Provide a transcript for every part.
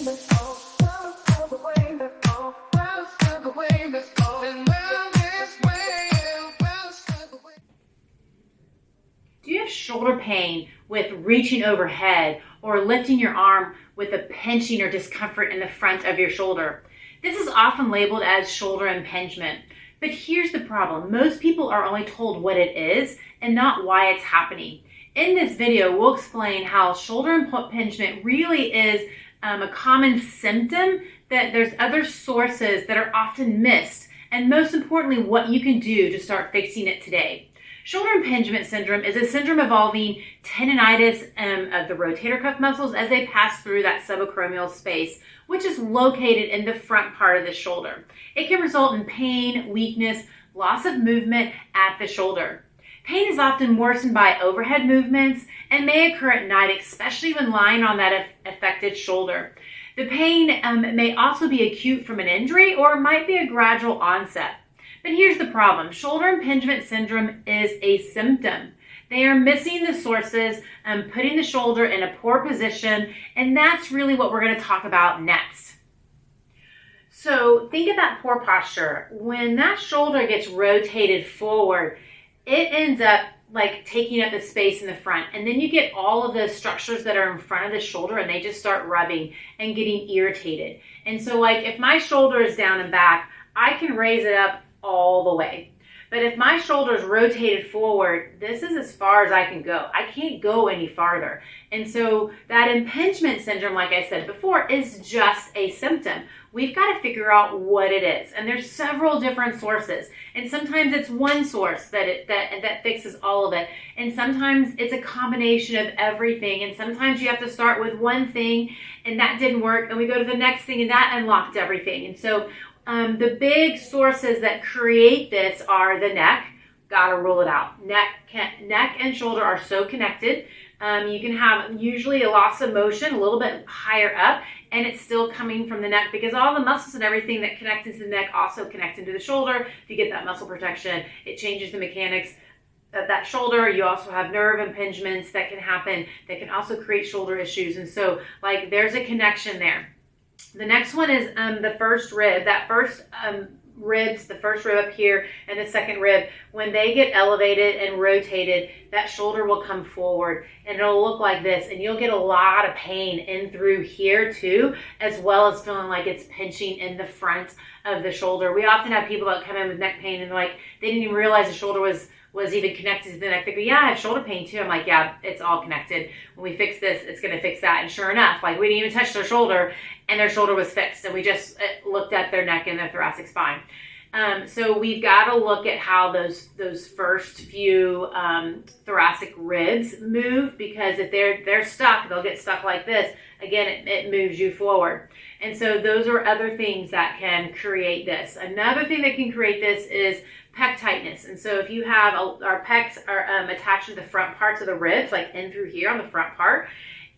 Do you have shoulder pain with reaching overhead or lifting your arm with a pinching or discomfort in the front of your shoulder? This is often labeled as shoulder impingement. But here's the problem. Most people are only told what it is and not why it's happening. In this video, we'll explain how shoulder impingement really is a common symptom, that there's other sources that are often missed, and most importantly, what you can do to start fixing it today. Shoulder impingement syndrome is a syndrome involving tendonitis of the rotator cuff muscles as they pass through that subacromial space, which is located in the front part of the shoulder. It can result in pain, weakness, loss of movement at the shoulder. Pain is often worsened by overhead movements and may occur at night, especially when lying on that affected shoulder. The pain may also be acute from an injury or might be a gradual onset. But here's the problem. Shoulder impingement syndrome is a symptom. They are missing the sources, putting the shoulder in a poor position, and that's really what we're going to talk about next. So think of that poor posture. When that shoulder gets rotated forward, it ends up like taking up the space in the front, and then you get all of the structures that are in front of the shoulder and they just start rubbing and getting irritated. And so like if my shoulder is down and back, I can raise it up all the way. But if my shoulder is rotated forward, this is as far as I can go. I can't go any farther. And so that impingement syndrome, like I said before, is just a symptom. We've got to figure out what it is. And there's several different sources. And sometimes it's one source that fixes all of it. And sometimes it's a combination of everything. And sometimes you have to start with one thing and that didn't work. And we go to the next thing and that unlocked everything. And so the big sources that create this are the neck. Got to rule it out. Neck and shoulder are so connected. You can have usually a loss of motion a little bit higher up, and it's still coming from the neck because all the muscles and everything that connect into the neck also connect into the shoulder. If you get that muscle protection, it changes the mechanics of that shoulder. You also have nerve impingements that can happen that can also create shoulder issues. And so like there's a connection there. The next one is the first rib. That first ribs, the first rib up here and the second rib, when they get elevated and rotated, that shoulder will come forward and it'll look like this, and you'll get a lot of pain in through here too, as well as feeling like it's pinching in the front of the shoulder. We often have people that come in with neck pain and like they didn't even realize the shoulder was even connected to the neck. They go, yeah, I have shoulder pain too. I'm like, yeah, it's all connected. When we fix this, it's going to fix that. And sure enough, like we didn't even touch their shoulder and their shoulder was fixed. And we just looked at their neck and their thoracic spine. So we've got to look at how those first few thoracic ribs move, because if they're stuck, they'll get stuck like this. Again, it moves you forward. And so those are other things that can create this. Another thing that can create this is pec tightness. And so if you have our pecs are attached to the front parts of the ribs, like in through here on the front part,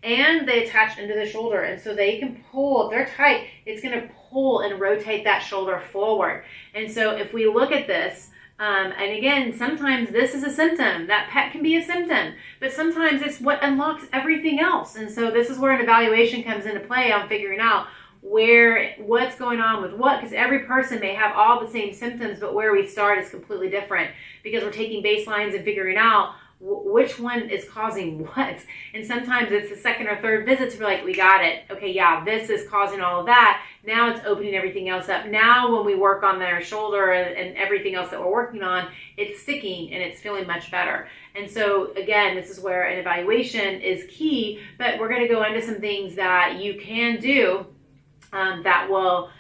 and they attach into the shoulder. And so they can pull, if they're tight, it's going to pull and rotate that shoulder forward. And so if we look at this, and again, sometimes this is a symptom. That pec can be a symptom, but sometimes it's what unlocks everything else. And so this is where an evaluation comes into play on figuring out what's going on with what, because every person may have all the same symptoms, but where we start is completely different, because we're taking baselines and figuring out which one is causing what. And sometimes it's the second or third visit to be like, we got it. Okay, yeah, this is causing all of that. Now it's opening everything else up. Now when we work on their shoulder and everything else that we're working on, it's sticking and it's feeling much better. And so again, this is where an evaluation is key, but we're going to go into some things that you can do that will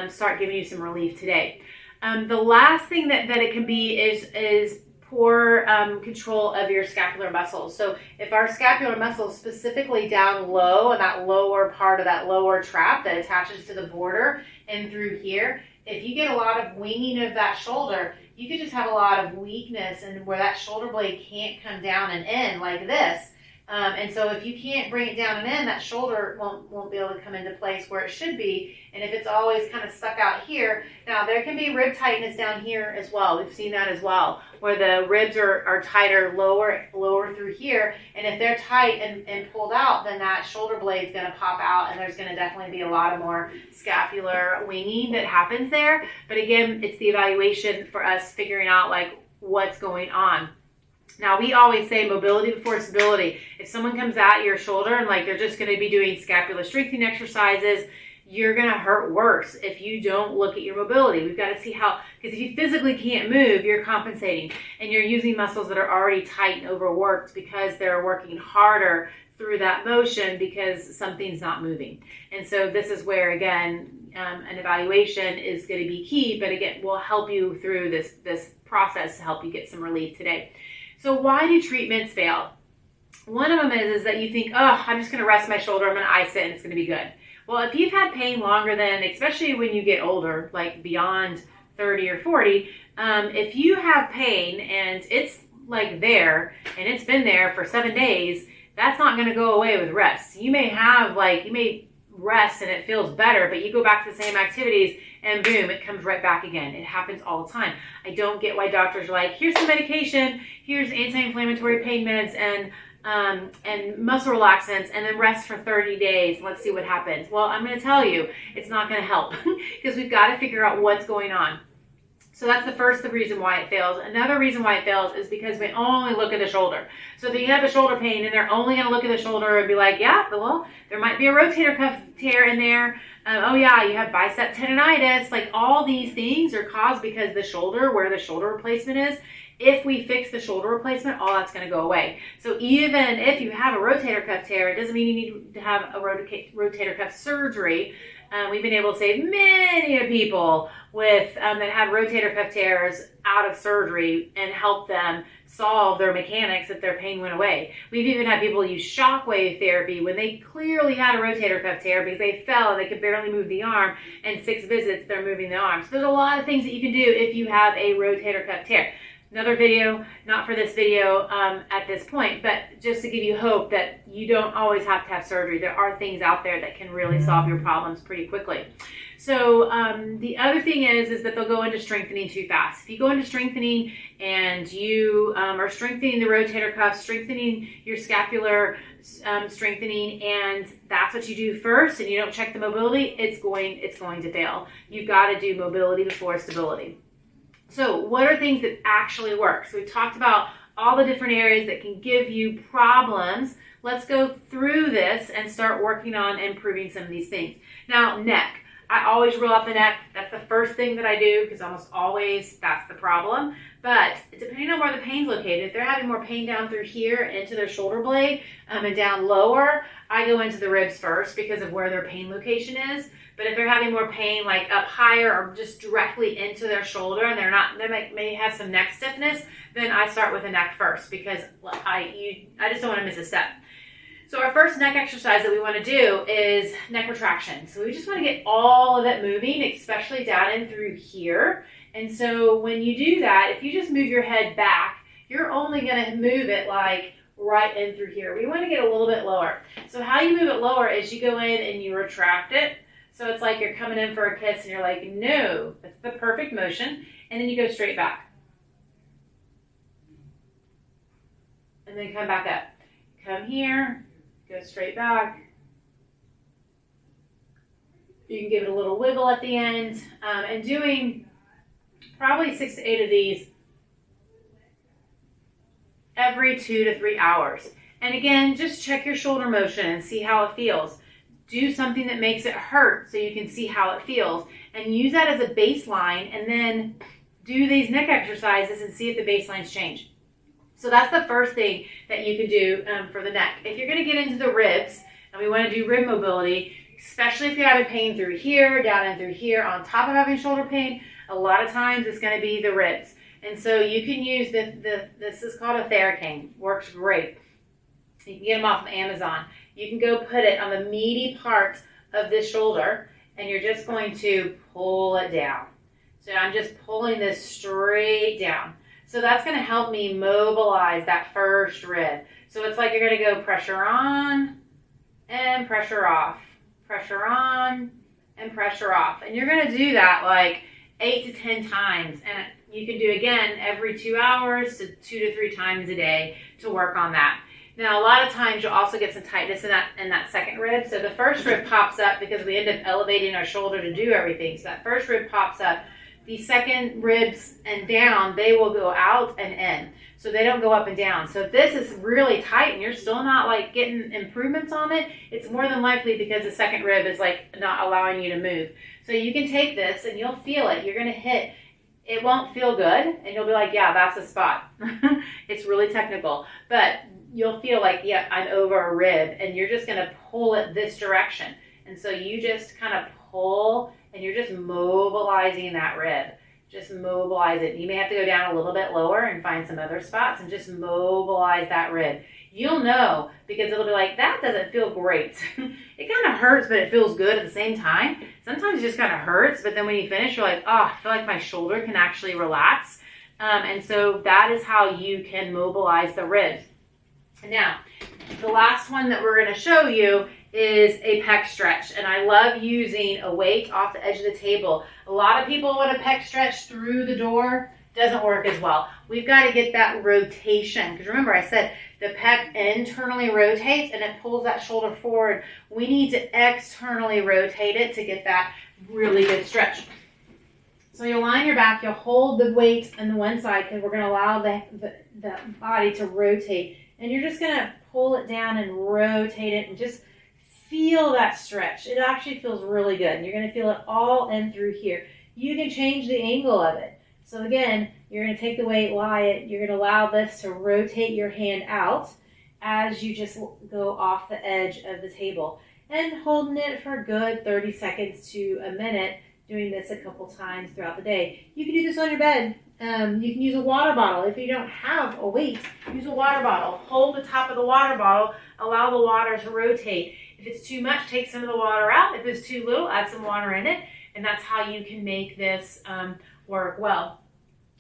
start giving you some relief today. The last thing that it can be is poor control of your scapular muscles. So if our scapular muscles, specifically down low and that lower part of that lower trap that attaches to the border and through here, if you get a lot of winging of that shoulder, you could just have a lot of weakness and where that shoulder blade can't come down and in like this. And so if you can't bring it down and in, that shoulder won't be able to come into place where it should be. And if it's always kind of stuck out here, now there can be rib tightness down here as well. We've seen that as well, where the ribs are tighter lower through here. And if they're tight and pulled out, then that shoulder blade is going to pop out, and there's going to definitely be a lot of more scapular winging that happens there. But again, it's the evaluation for us figuring out like what's going on. Now, we always say mobility before stability. If someone comes at your shoulder and like they're just going to be doing scapular strengthening exercises, you're going to hurt worse if you don't look at your mobility. We've got to see how, because if you physically can't move, you're compensating and you're using muscles that are already tight and overworked because they're working harder through that motion because something's not moving. And so this is where, again, an evaluation is going to be key, but again, we'll help you through this process to help you get some relief today. So why do treatments fail? One of them is that you think, oh, I'm just going to rest my shoulder, I'm going to ice it, and it's going to be good. Well, if you've had pain longer than, especially when you get older, like beyond 30 or 40, if you have pain and it's like there, and it's been there for 7 days, that's not going to go away with rest. You may rest and it feels better, but you go back to the same activities and boom, it comes right back again. It happens all the time. I don't get why doctors are like, here's some medication, here's anti-inflammatory pain meds and muscle relaxants, and then rest for 30 days. Let's see what happens. Well, I'm going to tell you, it's not going to help because we've got to figure out what's going on. So that's the first reason why it fails. Another reason why it fails is because we only look at the shoulder. So if you have a shoulder pain and they're only going to look at the shoulder and be like, yeah, well, there might be a rotator cuff tear in there. Oh yeah, you have bicep tendonitis. Like all these things are caused because the shoulder, where the shoulder replacement is, if we fix the shoulder replacement, all that's going to go away. So even if you have a rotator cuff tear, it doesn't mean you need to have a rotator cuff surgery. We've been able to save many people with that had rotator cuff tears out of surgery and help them solve their mechanics if their pain went away. We've even had people use shockwave therapy when they clearly had a rotator cuff tear because they fell and they could barely move the arm, and 6 visits they're moving the arm. So there's a lot of things that you can do if you have a rotator cuff tear. Another video, not for this video at this point, but just to give you hope that you don't always have to have surgery. There are things out there that can really solve your problems pretty quickly. So the other thing is that they'll go into strengthening too fast. If you go into strengthening and you are strengthening the rotator cuff, strengthening your scapular strengthening, and that's what you do first, and you don't check the mobility, it's going to fail. You've got to do mobility before stability. So what are things that actually work? So we talked about all the different areas that can give you problems. Let's go through this and start working on improving some of these things. Now, neck. I always rule out the neck. That's the first thing that I do because almost always that's the problem. But depending on where the pain's located, if they're having more pain down through here into their shoulder blade and down lower, I go into the ribs first because of where their pain location is. But if they're having more pain like up higher or just directly into their shoulder and they may have some neck stiffness, then I start with the neck first because I just don't want to miss a step. So our first neck exercise that we want to do is neck retraction. So we just want to get all of it moving, especially down in through here. And so when you do that, if you just move your head back, you're only going to move it like right in through here. We want to get a little bit lower. So how you move it lower is you go in and you retract it. So it's like you're coming in for a kiss and you're like, no, that's the perfect motion. And then you go straight back. And then come back up. Come here, go straight back. You can give it a little wiggle at the end. And doing probably 6 to 8 of these every 2 to 3 hours. And again, just check your shoulder motion and see how it feels. Do something that makes it hurt so you can see how it feels. And use that as a baseline and then do these neck exercises and see if the baselines change. So that's the first thing that you can do for the neck. If you're going to get into the ribs, and we want to do rib mobility, especially if you're having pain through here, down and through here, on top of having shoulder pain, a lot of times it's going to be the ribs. And so you can use this is called a Thoracic. Works great. You can get them off of Amazon. You can go put it on the meaty part of this shoulder, and you're just going to pull it down. So I'm just pulling this straight down. So that's going to help me mobilize that first rib. So it's like you're going to go pressure on and pressure off, pressure on and pressure off. And you're going to do that like 8 to 10 times. And you can do again every 2 hours to 2 to 3 times a day to work on that. Now, a lot of times you'll also get some tightness in that second rib. So the first rib pops up because we end up elevating our shoulder to do everything. So that first rib pops up. The second ribs and down, they will go out and in. So they don't go up and down. So if this is really tight and you're still not like getting improvements on it, it's more than likely because the second rib is like not allowing you to move. So you can take this and you'll feel it. You're going to hit. It won't feel good and you'll be like, yeah, that's the spot. It's really technical. But you'll feel like, yeah, I'm over a rib, and you're just going to pull it this direction. And so you just kind of pull and you're just mobilizing that rib. Just mobilize it. You may have to go down a little bit lower and find some other spots and just mobilize that rib. You'll know because it'll be like, that doesn't feel great. It kind of hurts, but it feels good at the same time. Sometimes it just kind of hurts, but then when you finish, you're like, oh, I feel like my shoulder can actually relax. And so that is how you can mobilize the ribs. Now, the last one that we're going to show you is a pec stretch, and I love using a weight off the edge of the table. A lot of people with a pec stretch through the door doesn't work as well. We've got to get that rotation, because remember I said the pec internally rotates and it pulls that shoulder forward. We need to externally rotate it to get that really good stretch. So you'll lie on your back, you'll hold the weight on the one side because we're going to allow the body to rotate. And you're just going to pull it down and rotate it and just feel that stretch. It actually feels really good. And you're going to feel it all in through here. You can change the angle of it. So again, you're going to take the weight, lie it. You're going to allow this to rotate your hand out as you just go off the edge of the table. And holding it for a good 30 seconds to a minute, doing this a couple times throughout the day. You can do this on your bed. You can use a water bottle. If you don't have a weight, use a water bottle. Hold the top of the water bottle. Allow the water to rotate. If it's too much, take some of the water out. If it's too little, add some water in it. And that's how you can make this work well.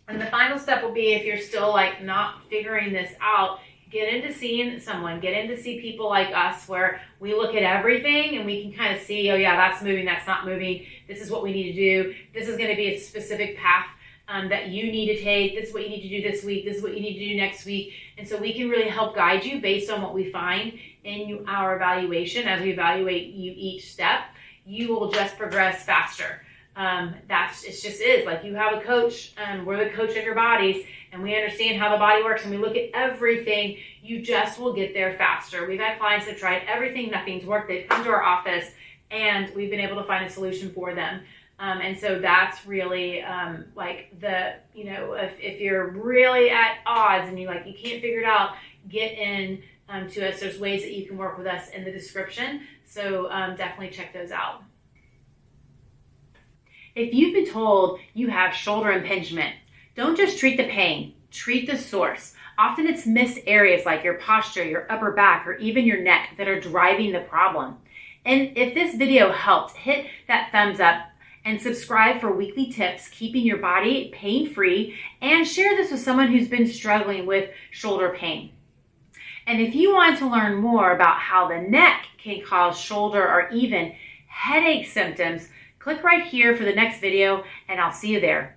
And the final step will be if you're still like not figuring this out, get into seeing someone, get in to see people like us where we look at everything and we can kind of see, oh yeah, that's moving, that's not moving. This is what we need to do. This is going to be a specific path that you need to take. This is what you need to do this week. This is what you need to do next week. And so we can really help guide you based on what we find in our evaluation. As we evaluate you each step, you will just progress faster. It just is like you have a coach, we're the coach of your bodies, and we understand how the body works, and we look at everything. You just will get there faster. We've had clients that tried everything, nothing's worked. They've come to our office and we've been able to find a solution for them. And so that's really if you're really at odds and you can't figure it out, get in to us. There's ways that you can work with us in the description. So definitely check those out. If you've been told you have shoulder impingement, don't just treat the pain, treat the source. Often it's missed areas like your posture, your upper back, or even your neck that are driving the problem. And if this video helped, hit that thumbs up and subscribe for weekly tips, keeping your body pain-free, and share this with someone who's been struggling with shoulder pain. And if you want to learn more about how the neck can cause shoulder or even headache symptoms, click right here for the next video, and I'll see you there.